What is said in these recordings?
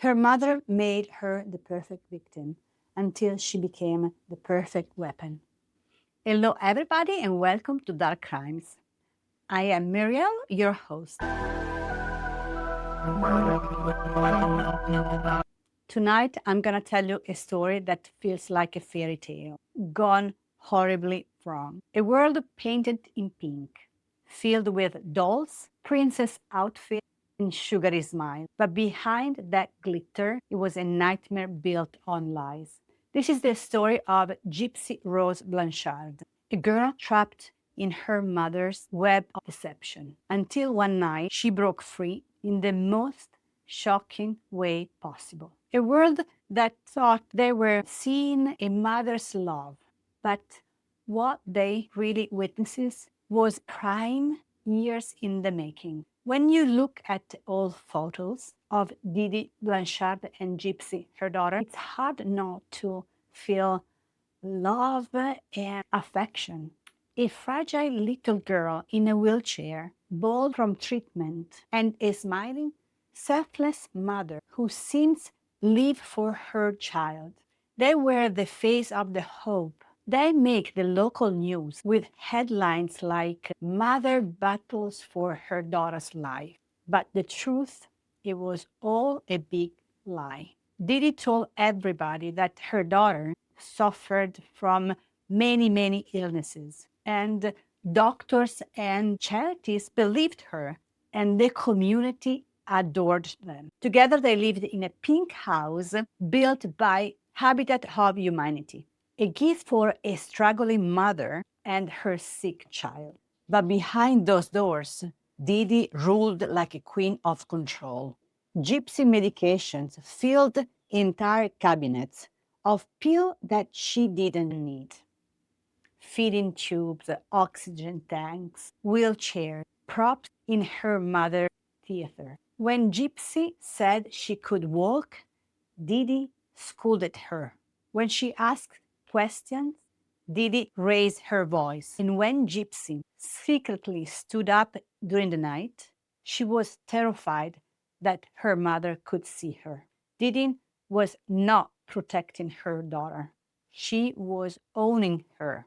Her mother made her the perfect victim until she became the perfect weapon. Hello, everybody, and welcome to Dark Crimes. I am Muriel, your host. Tonight, I'm going to tell you a story that feels like a fairy tale, gone horribly wrong. A world painted in pink, filled with dolls, princess outfits, and sugary smiles. But behind that glitter, it was a nightmare built on lies. This is the story of Gypsy Rose Blanchard, a girl trapped in her mother's web of deception, until one night she broke free in the most shocking way possible. A world that thought they were seeing a mother's love, but what they really witnesses was crime years in the making. When you look at old photos of Didi Blanchard and Gypsy, her daughter, it's hard not to feel love and affection. A fragile little girl in a wheelchair, bold from treatment, and a smiling, selfless mother who seems live for her child. They were the face of the hope. They make the local news with headlines like "Mother battles for her daughter's life." But the truth, it was all a big lie. Didi told everybody that her daughter suffered from many illnesses, and doctors and charities believed her, and the community adored them. Together, they lived in a pink house built by Habitat of Humanity, a gift for a struggling mother and her sick child. But behind those doors, Didi ruled like a queen of control. Gypsy medications filled entire cabinets of pills that she didn't need. Feeding tubes, oxygen tanks, wheelchairs, props in her mother's theater. When Gypsy said she could walk, Didi scolded her. When she asked questions, Didi raised her voice. And when Gypsy secretly stood up during the night, she was terrified that her mother could see her. Didi was not protecting her daughter. She was owning her.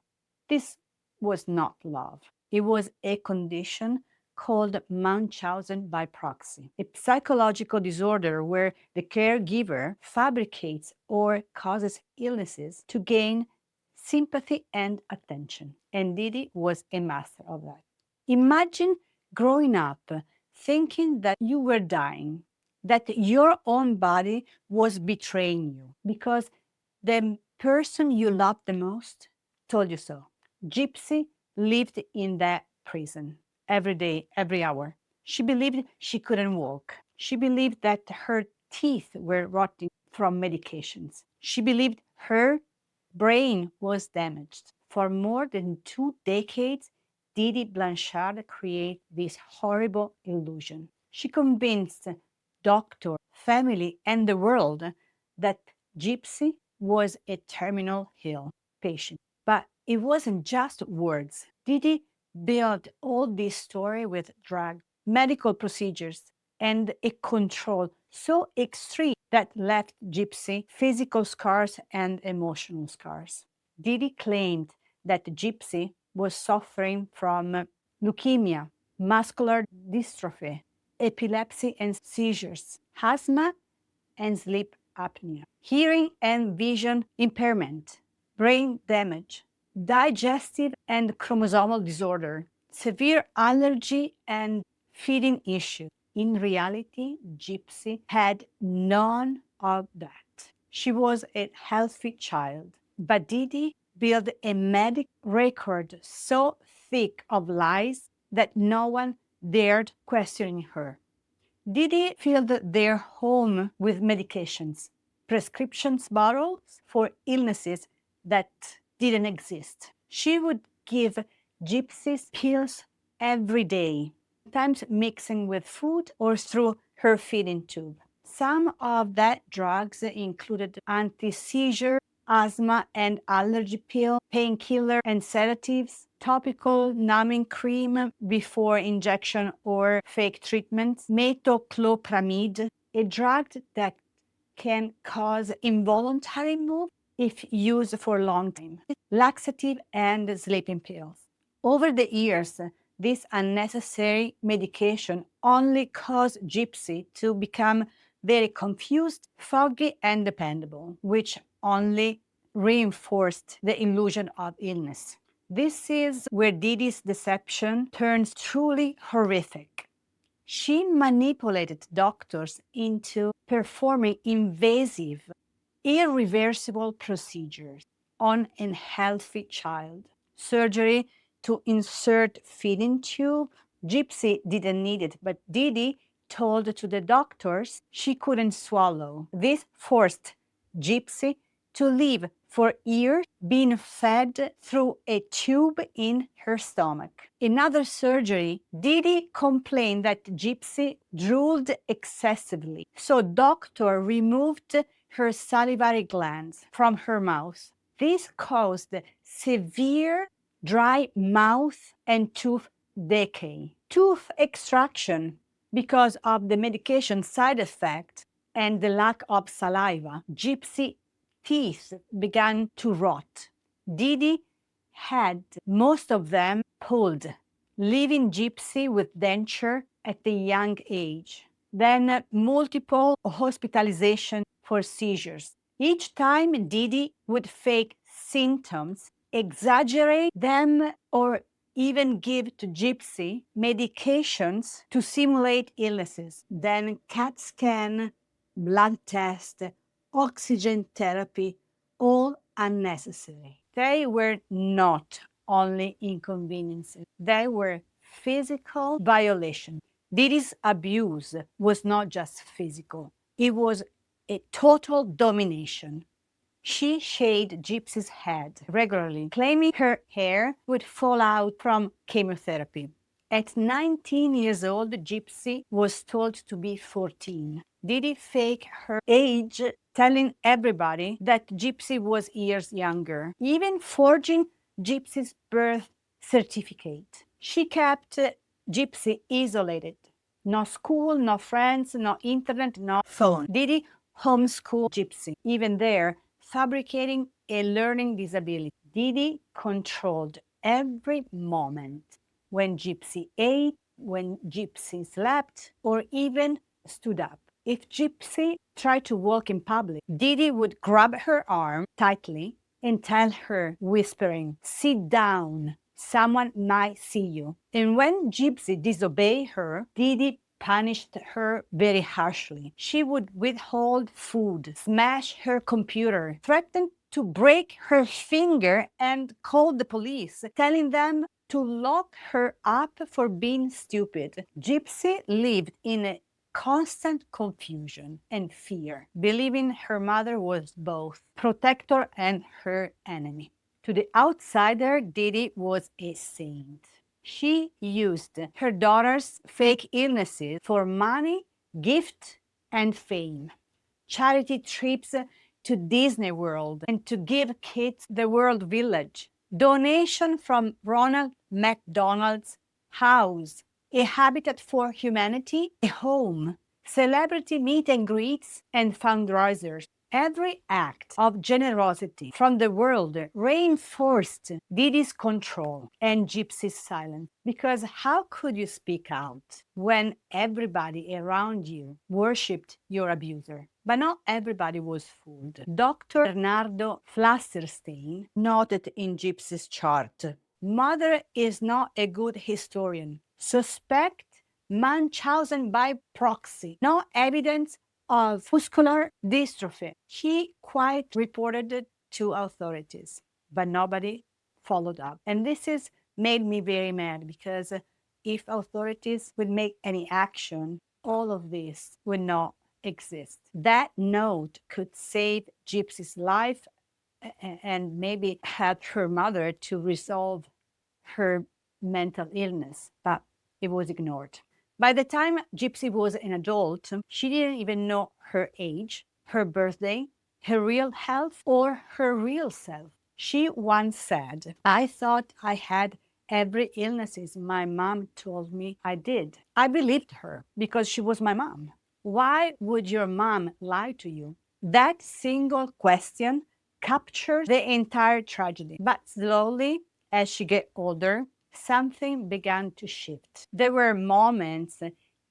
This was not love. It was a condition called Munchausen by proxy, a psychological disorder where the caregiver fabricates or causes illnesses to gain sympathy and attention. And Didi was a master of that. Imagine growing up thinking that you were dying, that your own body was betraying you because the person you loved the most told you so. Gypsy lived in that prison every day, every hour. She believed she couldn't walk. She believed that her teeth were rotting from medications. She believed her brain was damaged. For more than 2 decades, Didi Blanchard created this horrible illusion. She convinced doctor, family, and the world that Gypsy was a terminal ill patient. But it wasn't just words. Didi built all this story with drugs, medical procedures, and a control so extreme that left Gypsy physical scars and emotional scars. Didi claimed that Gypsy was suffering from leukemia, muscular dystrophy, epilepsy and seizures, asthma and sleep apnea, hearing and vision impairment, brain damage, digestive and chromosomal disorder, severe allergy and feeding issues. In reality, Gypsy had none of that. She was a healthy child, but Didi built a medical record so thick of lies that no one dared question her. Didi filled their home with medications, prescriptions bottles for illnesses that didn't exist. She would give Gypsy's pills every day, sometimes mixing with food or through her feeding tube. Some of that drugs included anti-seizure, asthma and allergy pill, painkiller and sedatives, topical numbing cream before injection or fake treatments, metoclopramide, a drug that can cause involuntary movement if used for a long time. Laxative and sleeping pills. Over the years, this unnecessary medication only caused Gypsy to become very confused, foggy, and dependable, which only reinforced the illusion of illness. This is where Didi's deception turns truly horrific. She manipulated doctors into performing invasive, irreversible procedures on a healthy child. Surgery to insert feeding tube. Gypsy didn't need it, but Didi told to the doctors she couldn't swallow. This forced Gypsy to live for years being fed through a tube in her stomach. In another surgery, Didi complained that Gypsy drooled excessively, so doctor removed her salivary glands from her mouth. This caused severe dry mouth and tooth decay. Tooth extraction, because of the medication side effect and the lack of saliva, Gypsy teeth began to rot. Didi had most of them pulled, leaving Gypsy with denture at a young age. Then multiple hospitalization for seizures. Each time Didi would fake symptoms, exaggerate them, or even give to Gypsy medications to simulate illnesses. Then CAT scan, blood test, oxygen therapy, all unnecessary. They were not only inconveniences, they were physical violations. Didi's abuse was not just physical, it was a total domination. She shaved Gypsy's head regularly, claiming her hair would fall out from chemotherapy. At 19 years old, Gypsy was told to be 14. Didi faked her age, telling everybody that Gypsy was years younger, even forging Gypsy's birth certificate. She kept Gypsy isolated. No school, no friends, no internet, no phone. Didi homeschooled Gypsy. Even there, fabricating a learning disability. Didi controlled every moment when Gypsy ate, when Gypsy slept, or even stood up. If Gypsy tried to walk in public, Didi would grab her arm tightly and tell her, whispering, "Sit down, someone might see you." And when Gypsy disobeyed her, Didi punished her very harshly. She would withhold food, smash her computer, threaten to break her finger, and call the police, telling them to lock her up for being stupid. Gypsy lived in a constant confusion and fear, believing her mother was both protector and her enemy. To the outsider, Didi was a saint. She used her daughter's fake illnesses for money, gift, and fame. Charity trips to Disney World and to give kids the World Village. Donation from Ronald McDonald's house, a habitat for humanity, a home, celebrity meet and greets, and fundraisers. Every act of generosity from the world reinforced Didi's control and Gypsy's silence. Because how could you speak out when everybody around you worshipped your abuser? But not everybody was fooled. Dr. Bernardo Flasterstein noted in Gypsy's chart, "Mother is not a good historian. Suspect Munchausen by proxy. No evidence of muscular dystrophy." He quite reported it to authorities, but nobody followed up. And this is made me very mad, because if authorities would make any action, all of this would not exist. That note could save Gypsy's life and maybe help her mother to resolve her mental illness, but it was ignored. By the time Gypsy was an adult, she didn't even know her age, her birthday, her real health, or her real self. She once said, "I thought I had every illnesses my mom told me I did." I believed her because she was my mom. Why would your mom lie to you? That single question captured the entire tragedy. But slowly, as she got older, something began to shift. There were moments,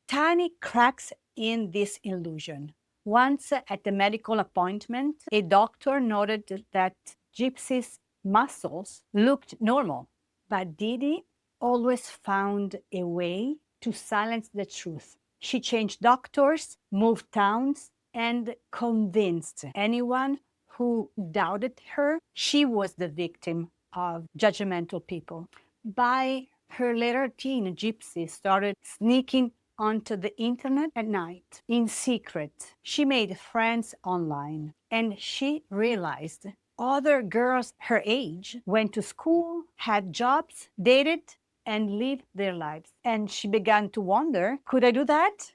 tiny cracks in this illusion. Once at a medical appointment, a doctor noted that Gypsy's muscles looked normal, but Didi always found a way to silence the truth. She changed doctors, moved towns, and convinced anyone who doubted her she was the victim of judgmental people. By her later teen, Gypsy started sneaking onto the internet at night in secret. She made friends online, and she realized other girls her age went to school, had jobs, dated, and lived their lives. And she began to wonder, could I do that?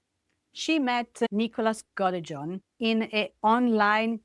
She met Nicholas Godejohn in an online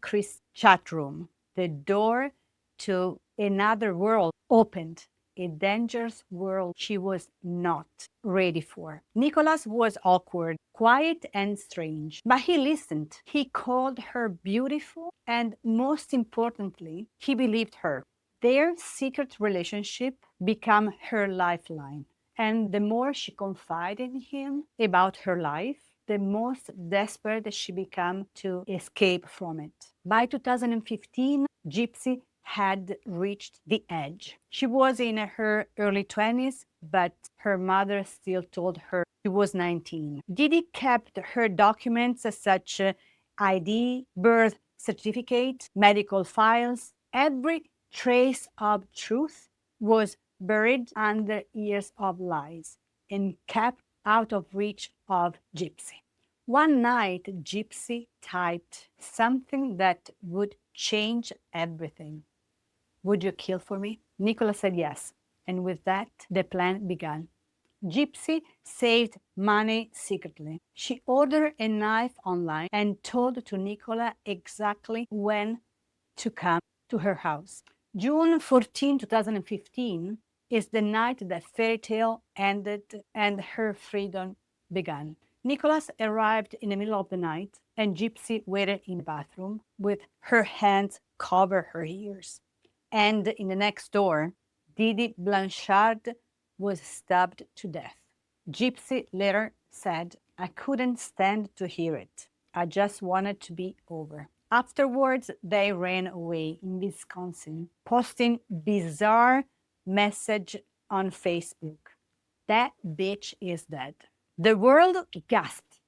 chat room. The door to another world opened, a dangerous world she was not ready for. Nicholas was awkward, quiet, and strange, but he listened. He called her beautiful, and most importantly, he believed her. Their secret relationship became her lifeline. And the more she confided in him about her life, the most desperate she became to escape from it. By 2015, Gypsy had reached the edge. She was in her early 20s, but her mother still told her she was 19. Didi kept her documents such as ID, birth certificate, medical files. Every trace of truth was buried under years of lies and kept out of reach of Gypsy. One night, Gypsy typed something that would change everything. Would you kill for me? Nicola said yes. And with that, the plan began. Gypsy saved money secretly. She ordered a knife online and told to Nicola exactly when to come to her house. June 14, 2015 is the night that fairy tale ended and her freedom began. Nicholas arrived in the middle of the night and Gypsy waited in the bathroom with her hands cover her ears. And in the next door, Gypsy Blanchard was stabbed to death. Gypsy later said, I couldn't stand to hear it. I just wanted to be over. Afterwards, they ran away in Wisconsin, posting bizarre message on Facebook. That bitch is dead. The world gasped.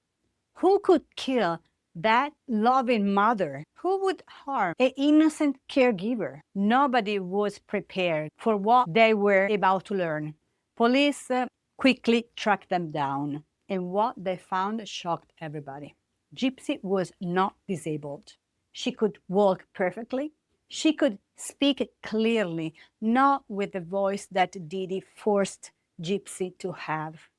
Who could kill that loving mother? Who would harm an innocent caregiver? Nobody was prepared for what they were about to learn. Police quickly tracked them down, and what they found shocked everybody. Gypsy was not disabled. She could walk perfectly. She could speak clearly, not with the voice that Didi forced Gypsy to have.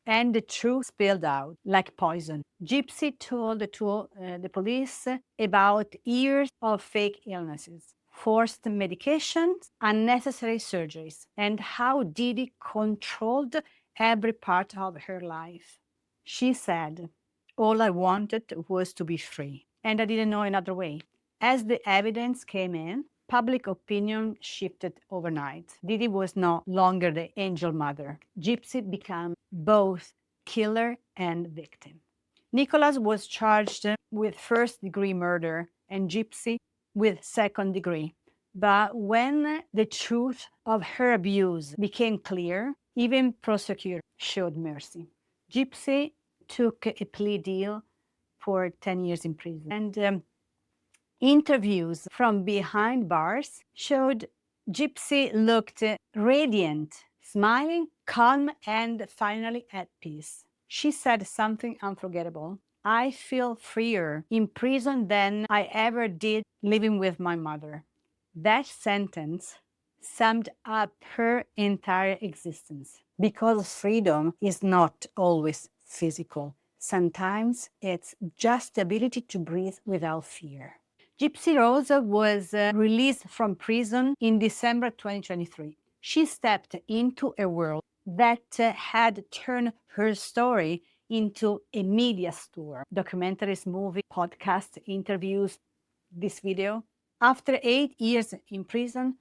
And the truth spilled out like poison. Gypsy told the police about years of fake illnesses, forced medications, unnecessary surgeries, and how Didi controlled every part of her life. She said, all I wanted was to be free, and I didn't know another way. As the evidence came in, public opinion shifted overnight. Didi was no longer the angel mother. Gypsy became both killer and victim. Nicholas was charged with first-degree murder and Gypsy with second-degree. But when the truth of her abuse became clear, even prosecutors showed mercy. Gypsy took a plea deal for 10 years in prison. And interviews from behind bars showed Gypsy looked radiant, smiling, calm, and finally at peace. She said something unforgettable. I feel freer in prison than I ever did living with my mother. That sentence summed up her entire existence, because freedom is not always physical. Sometimes it's just the ability to breathe without fear. Gypsy Rose was released from prison in December 2023. She stepped into a world that had turned her story into a media store. Documentaries, movies, podcasts, interviews, this video. After 8 years in prison,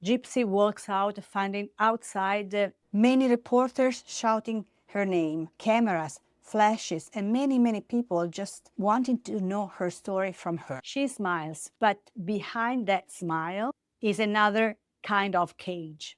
Gypsy walks out, finding outside many reporters shouting her name, cameras, flashes, and many people just wanting to know her story from her. She smiles, but behind that smile is another kind of cage,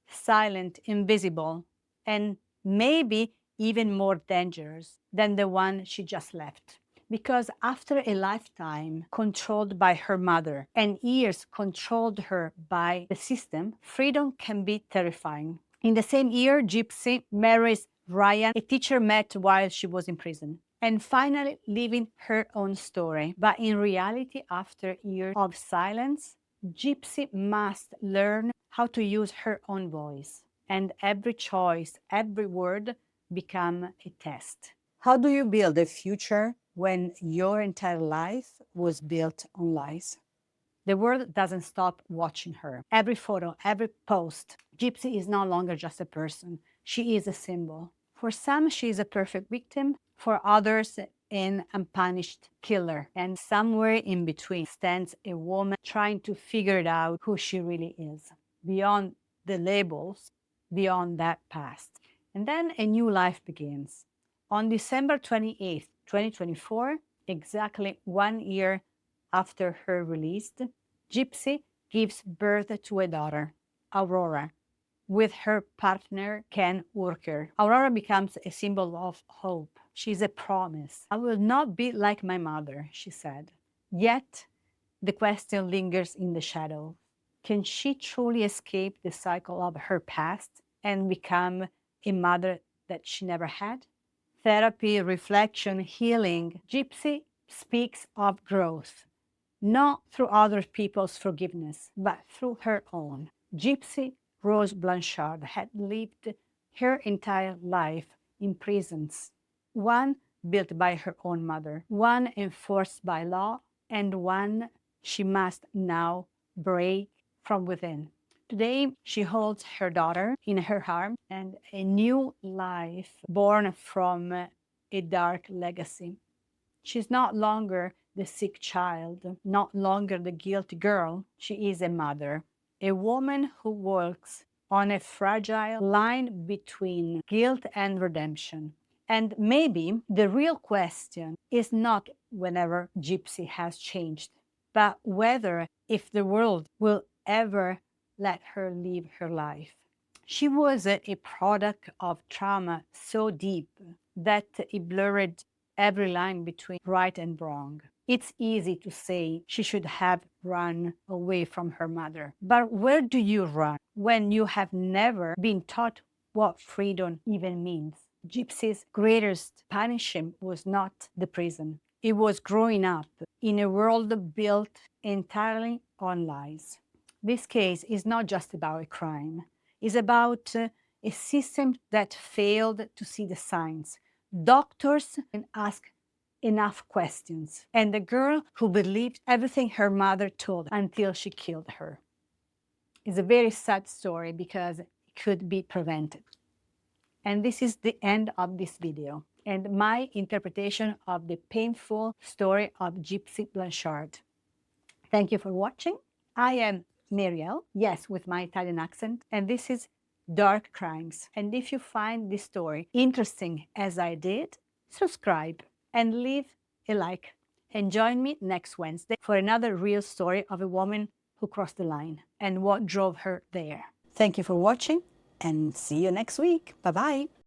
silent, invisible, and maybe even more dangerous than the one she just left. Because after a lifetime controlled by her mother and years controlled her by the system, freedom can be terrifying. In the same year, Gypsy marries Ryan, a teacher met while she was in prison, and finally living her own story. But in reality, after years of silence, Gypsy must learn how to use her own voice, and every choice, every word become a test. How do you build a future when your entire life was built on lies? The world doesn't stop watching her. Every photo, every post, Gypsy is no longer just a person. She is a symbol. For some, she is a perfect victim. For others, an unpunished killer. And somewhere in between stands a woman trying to figure it out who she really is, beyond the labels, beyond that past. And then a new life begins. On December 28th, 2024, exactly 1 year after her release, Gypsy gives birth to a daughter, Aurora, with her partner, Ken Urker. Aurora becomes a symbol of hope. She's a promise. I will not be like my mother, she said. Yet, the question lingers in the shadow. Can she truly escape the cycle of her past and become a mother that she never had? Therapy, reflection, healing. Gypsy speaks of growth, not through other people's forgiveness, but through her own. Gypsy Rose Blanchard had lived her entire life in prisons, one built by her own mother, one enforced by law, and one she must now break from within. Today, she holds her daughter in her arms and a new life born from a dark legacy. She's not longer the sick child, not longer the guilty girl. She is a mother, a woman who walks on a fragile line between guilt and redemption. And maybe the real question is not whenever Gypsy has changed, but whether if the world will ever let her live her life. She was a product of trauma so deep that it blurred every line between right and wrong. It's easy to say she should have run away from her mother. But where do you run when you have never been taught what freedom even means? Gypsy's greatest punishment was not the prison. It was growing up in a world built entirely on lies. This case is not just about a crime. It's about a system that failed to see the signs. Doctors can ask enough questions, and the girl who believed everything her mother told until she killed her. It's a very sad story because it could be prevented. And this is the end of this video and my interpretation of the painful story of Gypsy Blanchard. Thank you for watching. I am Muriel, yes, with my Italian accent, and this is Dark Crimes. And if you find this story interesting as I did, subscribe and leave a like. And join me next Wednesday for another real story of a woman who crossed the line and what drove her there. Thank you for watching and see you next week. Bye-bye.